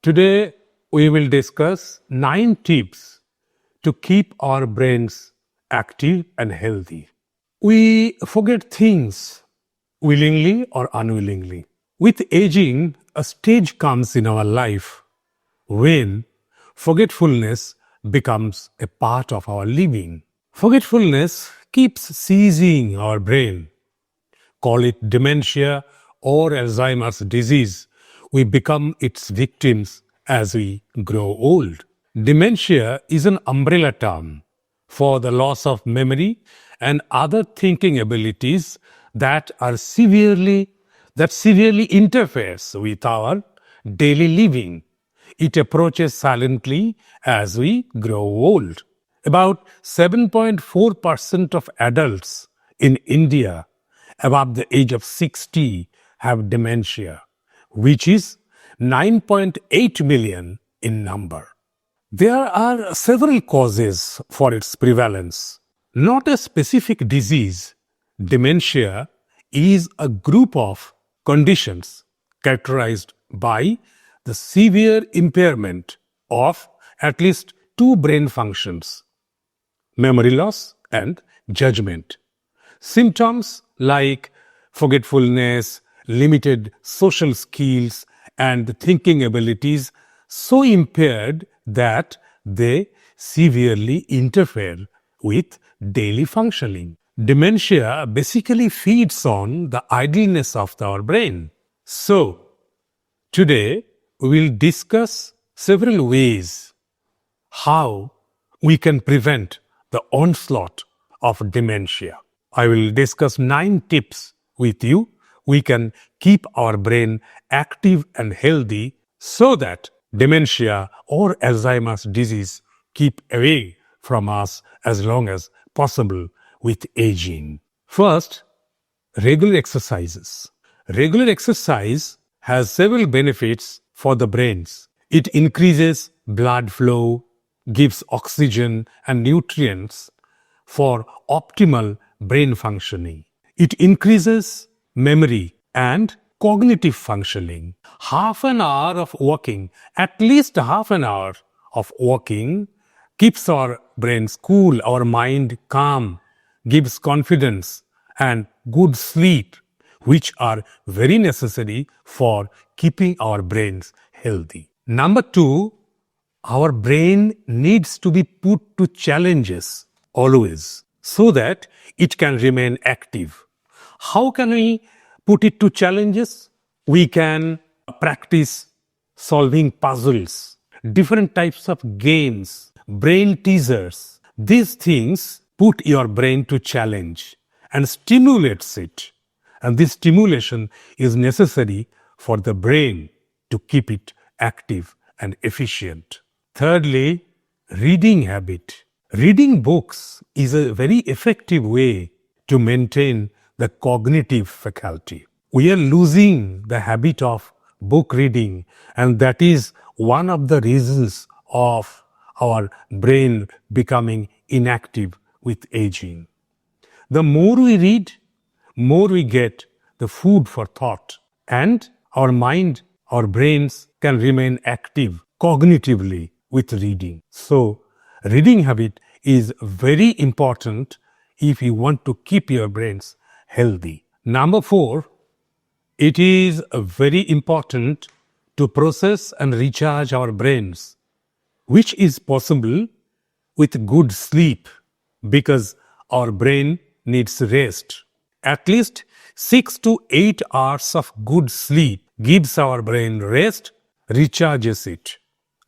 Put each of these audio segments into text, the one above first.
Today, we will discuss 9 tips to keep our brains active and healthy. We forget things willingly or unwillingly. With aging, a stage comes in our life when forgetfulness becomes a part of our living. Forgetfulness keeps seizing our brain. Call it dementia or Alzheimer's disease. We become its victims as we grow old. Dementia is an umbrella term for the loss of memory and other thinking abilities that severely interferes with our daily living. It approaches silently as we grow old. About 7.4% of adults in India above the age of 60 have dementia, which is 9.8 million in number. There are several causes for its prevalence. Not a specific disease, dementia is a group of conditions characterized by the severe impairment of at least 2 brain functions, memory loss and judgment. Symptoms like forgetfulness, limited social skills, and thinking abilities so impaired that they severely interfere with daily functioning. Dementia basically feeds on the idleness of our brain. So, today we will discuss several ways how we can prevent the onslaught of dementia. I will discuss 9 tips with you. We can keep our brain active and healthy so that dementia or Alzheimer's disease keep away from us as long as possible with aging. First, regular exercises. Regular exercise has several benefits for the brains. It increases blood flow, gives oxygen and nutrients for optimal brain functioning. It increases memory and cognitive functioning. Half an hour of walking, at least half an hour of walking, keeps our brains cool, our mind calm, gives confidence and good sleep, which are very necessary for keeping our brains healthy. Number 2, our brain needs to be put to challenges always so that it can remain active. How can we put it to challenges? We can practice solving puzzles, different types of games, brain teasers. These things put your brain to challenge and stimulates it. And this stimulation is necessary for the brain to keep it active and efficient. Thirdly, reading habit. Reading books is a very effective way to maintain the cognitive faculty. We are losing the habit of book reading, and that is one of the reasons of our brain becoming inactive with aging. The more we read, more we get the food for thought, and our mind, our brains can remain active cognitively with reading. So, reading habit is very important if you want to keep your brains healthy. Number 4, it is very important to process and recharge our brains, which is possible with good sleep because our brain needs rest. At least 6 to 8 hours of good sleep gives our brain rest, recharges it.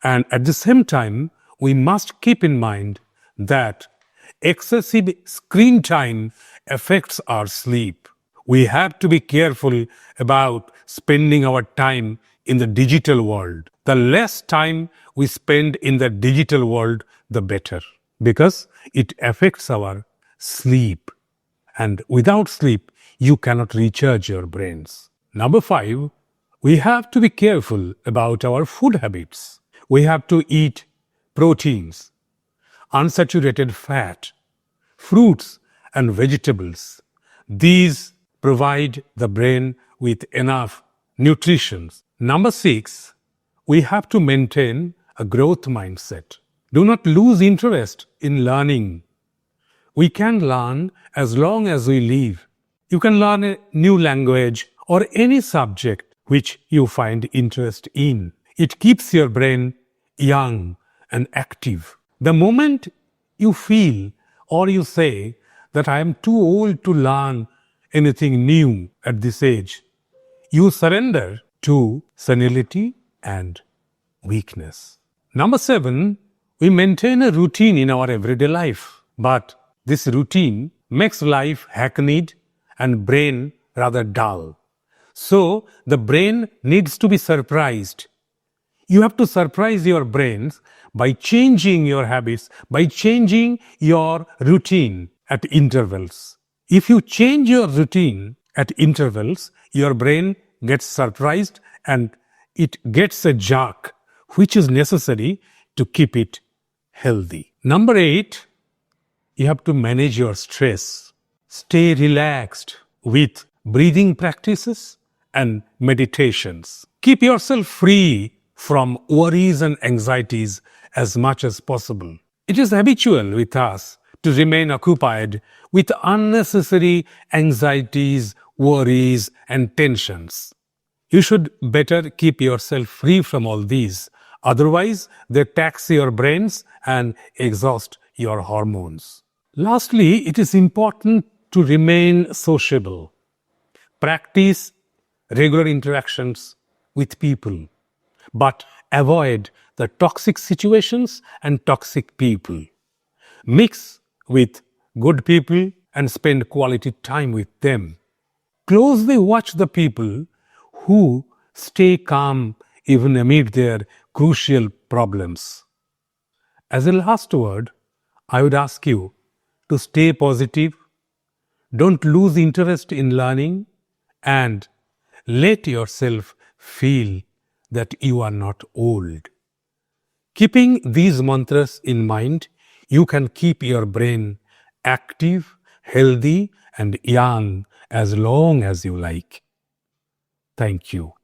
And at the same time, we must keep in mind that excessive screen time affects our sleep. We have to be careful about spending our time in the digital world. The less time we spend in the digital world, the better, because it affects our sleep. And without sleep, you cannot recharge your brains. Number 5, we have to be careful about our food habits. We have to eat proteins, unsaturated fat, fruits and vegetables. These provide the brain with enough nutrition. Number 6, we have to maintain a growth mindset. Do not lose interest in learning. We can learn as long as we live. You can learn a new language or any subject which you find interest in. It keeps your brain young and active. The moment you feel or you say that I am too old to learn anything new at this age, you surrender to senility and weakness. Number 7, we maintain a routine in our everyday life. But this routine makes life hackneyed and brain rather dull. So the brain needs to be surprised. You have to surprise your brains by changing your habits, by changing your routine at intervals. If you change your routine at intervals, your brain gets surprised and it gets a jerk, which is necessary to keep it healthy. Number 8, you have to manage your stress. Stay relaxed with breathing practices and meditations. Keep yourself free from worries and anxieties as much as possible. It is habitual with us to remain occupied with unnecessary anxieties, worries, and tensions. You should better keep yourself free from all these. Otherwise, they tax your brains and exhaust your hormones. Lastly, it is important to remain sociable. Practice regular interactions with people, but avoid the toxic situations and toxic people. Mix with good people and spend quality time with them. Closely watch the people who stay calm even amid their crucial problems. As a last word, I would ask you to stay positive, don't lose interest in learning, and let yourself feel that you are not old. Keeping these mantras in mind, you can keep your brain active, healthy, and young as long as you like. Thank you.